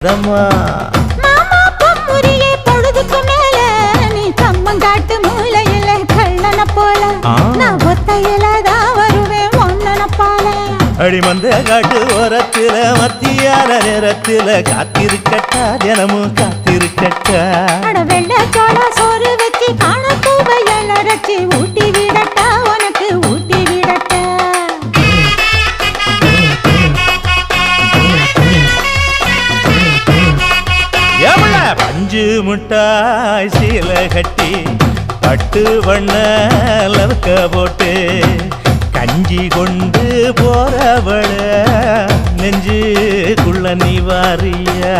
மாமா பொம்முரியே பொழுதுக்கு மேல நீ கம்மங்காட்டு மூலையில கள்ளன போல நான் ஒத்தையில தான் வருவேன் ஒன்னன போல அடிமந்த காட்டு ஓரத்துல மத்தியான நேரத்துல காத்திருக்கட்டா தினமும் காத்திருக்கட்டா வெள்ள சோள சோறு வச்சு காண பூவையல் அரைச்சி ஊட்டி விடட்டா உனக்கு ஊட்டி விடட்டா பஞ்சு முட்டாய் சீல கட்டி பட்டு வண்ண லவக்க போட்டு கஞ்சி கொண்டு போறவள நெஞ்சுக்குள்ள நீ வாரியா